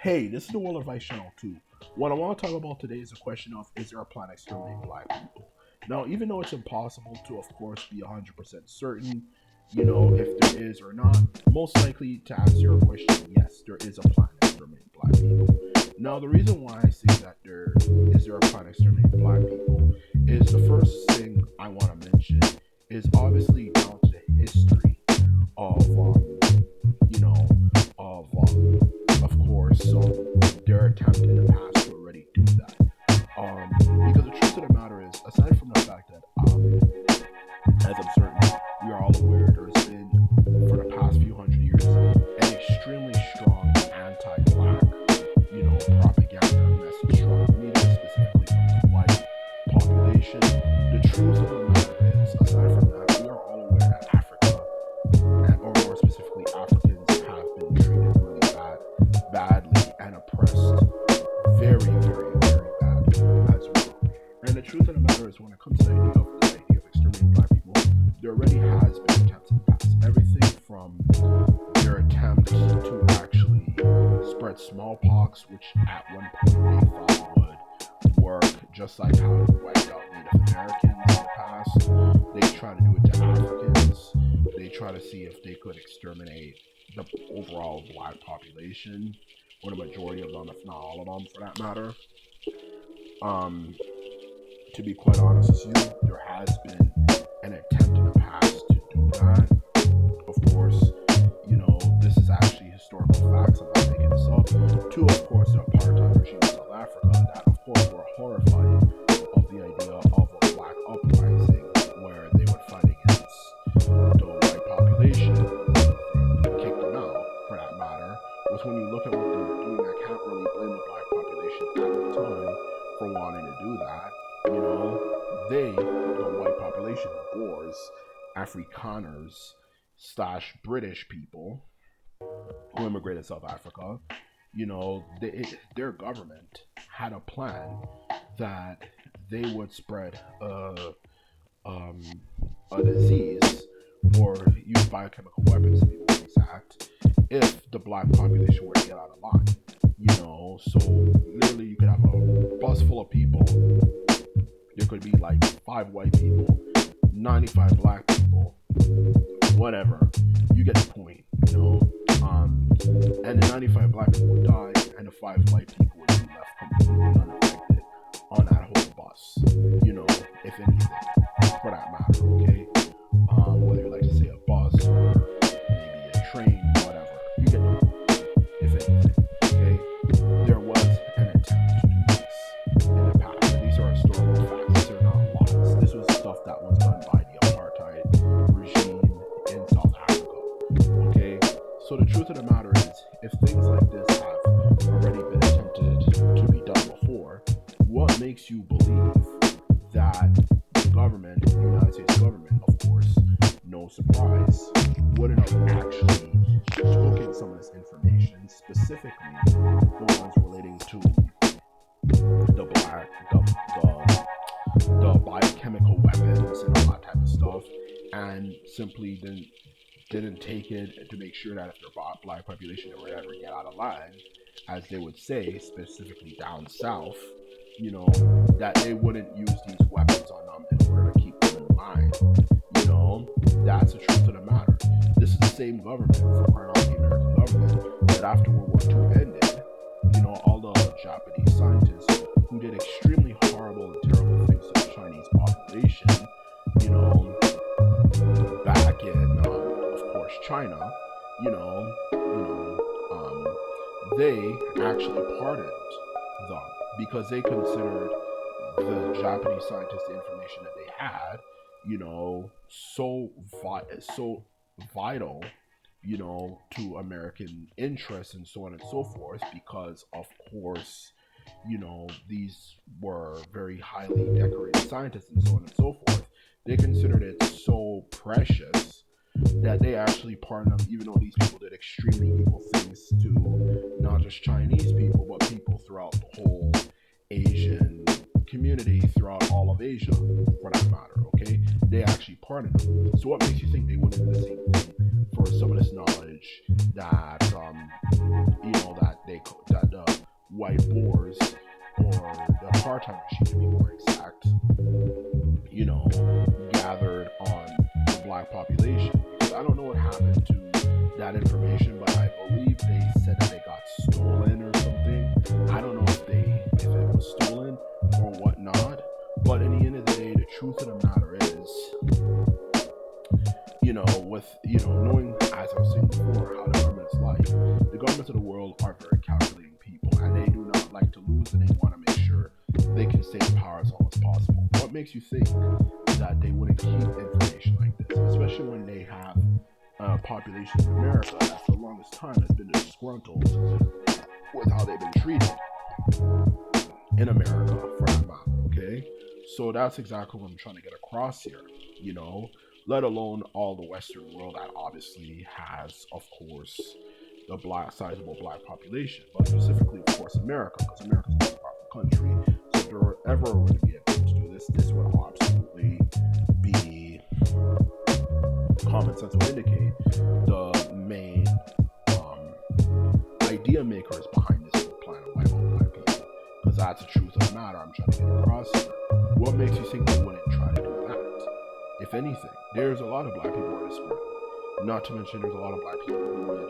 Hey, this is the World Advice Channel 2. What I want to talk about today is a question of, is there a plan to exterminate black people? Now, even though it's impossible to, of course, be 100% certain, if there is or not, most likely to answer your question, yes, there is a plan to exterminate black people. Now, the reason why I say that there a plan to exterminate black people is the first thing I want to mention is obviously down to the history of, you know, of course, their attempt in the past to already do that. Because the truth of the matter is, aside from the fact that, as I'm certain we are all aware, there's been, for the past few hundred years, an extremely strong anti-black, propaganda message from the media, specifically from the white population. The truth of the matter is, aside from that, we are all aware that Africa, or more specifically Africans, have been treated really badly and oppressed very, very, very badly as well. And the truth of the matter is, when it comes to the idea of exterminating black people, there already has been attempts in the past. Everything from their attempt to actually spread smallpox, which at one point they thought would work, just like how they wiped out Native Americans in the past. They try to do it to Africans. They try to see if they could exterminate the overall black population, or the majority of them, if not all of them, for that matter. To be quite honest with you, there has been an attempt in the past to do that. Of course, this is actually historical facts. I'm not making this up. To, of course, the apartheid regime in South Africa, that, of course, were horrified of the idea of a black uprising where they would fight against the white population and kick them out, for that matter. Was when you look at what they were doing, I can't really blame the black population at the time for wanting to do that. The white population, the Boers, Afrikaners / British people who immigrated to South Africa, their government had a plan that they would spread a disease or use biochemical weapons, to be more exact, if the black population were to get out of line. So literally you could have a bus full of people. There could be like 5 white people, 95 black people, whatever. You get the point, and the 95 black people would die, and the 5 white people would be left completely unaffected on that whole bus, if anything, for that matter, okay? Whether you like to say a bus or maybe a train, whatever. You get the point, if anything, okay? There was an attempt to do this in the past. These are historical facts. These are not lies. This was stuff that was done by the apartheid regime in South Africa, okay? So the truth of the matter is, if things like this have already been attempted to be done before, what makes you believe that the government, the United States government, of course, no surprise, wouldn't have actually taken some of this information, specifically the ones relating to the biochemical weapons and all that type of stuff, and simply didn't take it to make sure that if their black population would ever get out of line, as they would say, specifically down south, that they wouldn't use these weapons on them in order to keep them in line. That's the truth of the matter. This is the same government, for crying out, the American government, that after World War II ended, all the Japanese scientists who did extremely horrible and terrible things to the Chinese population, back in, of course, China, they actually pardoned them because they considered the Japanese scientists, the information that they had, so vital, to American interests and so on and so forth, because of course, these were very highly decorated scientists and so on and so forth. They considered it so precious that they actually pardoned them, even though these people did extremely evil things to not just Chinese people, but people throughout the whole Asian community, throughout all of Asia, for that matter, okay? They actually pardoned them. So what makes you think they wouldn't do the same thing for some of this knowledge that, that the white Boers or the apartheid regime, to be more exact, gathered on the black population. Because I don't know what happened to that information, but I believe they said that it got stolen or something. I don't know if it was stolen or whatnot. But in the end of the day, the truth of the matter is, with knowing, as I was saying before, how the government's like, the governments of the world are very calculating people, and they do not like to lose, and they want to make sure they can stay in power as long as possible. What makes you think that they wouldn't keep information like this, especially when they have a population in America that for the longest time has been disgruntled with how they've been treated in America, for that matter, okay? So that's exactly what I'm trying to get across here, you know, let alone all the Western world that obviously has, of course, the black sizable black population, but specifically, of course, America, because America's a powerful country. So if they're ever going to be able to do this, this would absolutely be common sense would indicate the main idea makers behind this plan of white on black people, because that's the truth of the matter I'm trying to get across here. What makes you think they wouldn't try to do that? If anything, there's a lot of black people in this world. Not to mention, there's a lot of black people who would,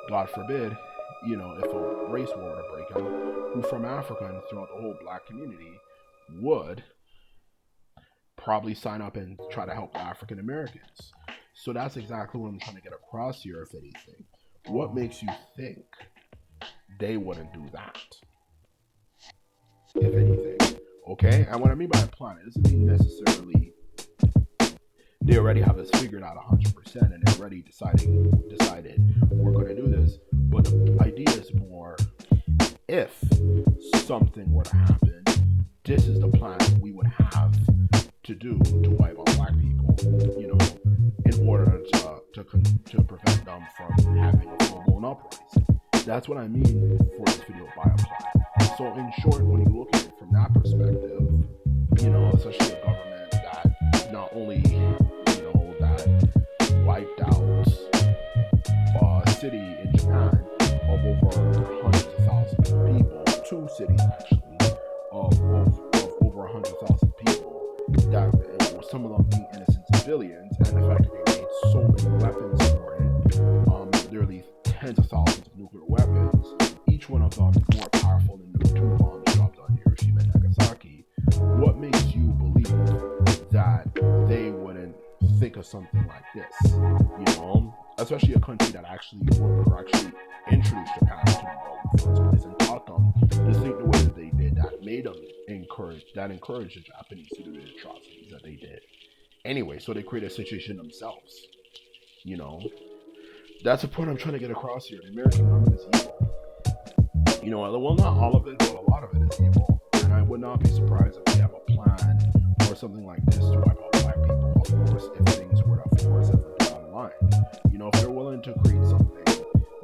God forbid, if a race war were to break out, who from Africa and throughout the whole black community would probably sign up and try to help the African Americans. So that's exactly what I'm trying to get across here, if anything. What makes you think they wouldn't do that? If anything. Okay? And what I mean by a plan, it doesn't mean necessarily they already have this figured out 100% and they're already decided we're going to do this. But the idea is more, if something were to happen, this is the plan we would have to do to wipe out black people, in order to prevent them from having a full-blown uprising. That's what I mean for this video by a plan. So in short, when you look at it from that perspective, especially a government that not only that wiped out a city in Japan of over hundreds of thousands of people, two cities actually, of over 100,000 people, that some of them being innocent civilians, and the fact that they made so many weapons for it, literally tens of thousands of nuclear weapons, each one of them more powerful than the two bombs dropped on Hiroshima and Nagasaki. What makes you believe that they wouldn't think of something like this? Especially a country that actually introduced Japan to the world in the first place and taught them to think the way that they did, that made them encouraged the Japanese to do the atrocities that they did. Anyway, so they created a situation themselves. That's the point I'm trying to get across here. The American government is evil. Well, not all of it, but a lot of it is evil. And I would not be surprised if they have a plan or something like this to wipe out black people, of course, if things were to, of course, ever go online. If they're willing to create something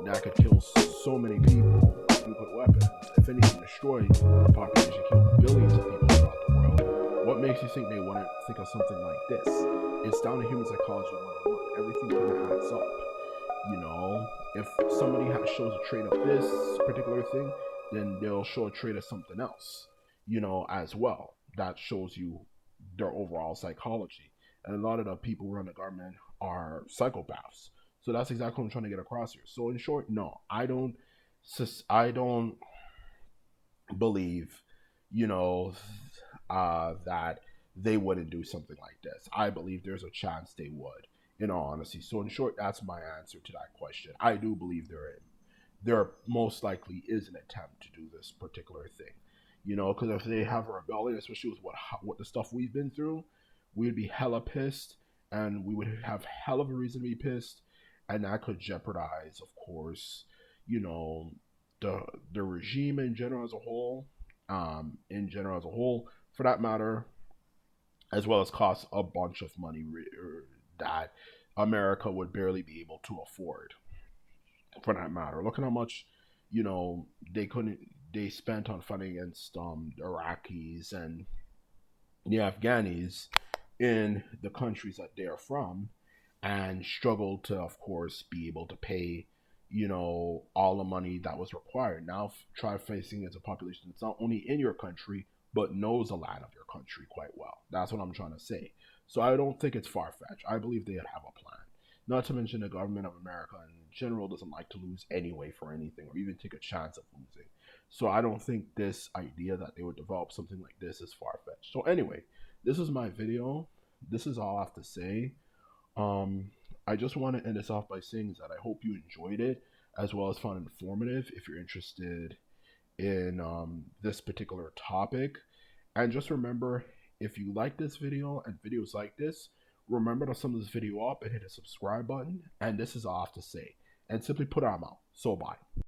that could kill so many people with nuclear weapons, if anything, destroy the population, kill billions of people throughout the world, what makes you think they wouldn't think of something like this? It's down to human psychology 101. Everything kind of adds up. If somebody shows a trait of this particular thing, then they'll show a trait of something else, as well. That shows you their overall psychology. And a lot of the people who run the government are psychopaths. So that's exactly what I'm trying to get across here. So in short, no, I don't believe, that they wouldn't do something like this. I believe there's a chance they would, in all honesty. So in short, that's my answer to that question. I do believe there most likely is an attempt to do this particular thing. Because if they have a rebellion, especially with what the stuff we've been through, we'd be hella pissed, and we would have hell of a reason to be pissed, and that could jeopardize, of course, the regime in general as a whole, for that matter, as well as cost a bunch of money that America would barely be able to afford, for that matter. Look at how much, they spent on fighting against the Iraqis and the Afghanis in the countries that they are from, and struggled to, of course, be able to pay, all the money that was required. Now try facing as a population that's not only in your country but knows the land of your country quite well. That's what I'm trying to say. So I don't think it's far fetched. I believe they'd have a plan. Not to mention the government of America in general doesn't like to lose anyway for anything or even take a chance of losing. So I don't think this idea that they would develop something like this is far fetched. So anyway, this is my video. This is all I have to say. Um, I just want to end this off by saying that I hope you enjoyed it as well as found it informative if you're interested in this particular topic. And just remember, if you like this video and videos like this, remember to sum this video up and hit a subscribe button. And this is all I have to say. And simply put out. So bye.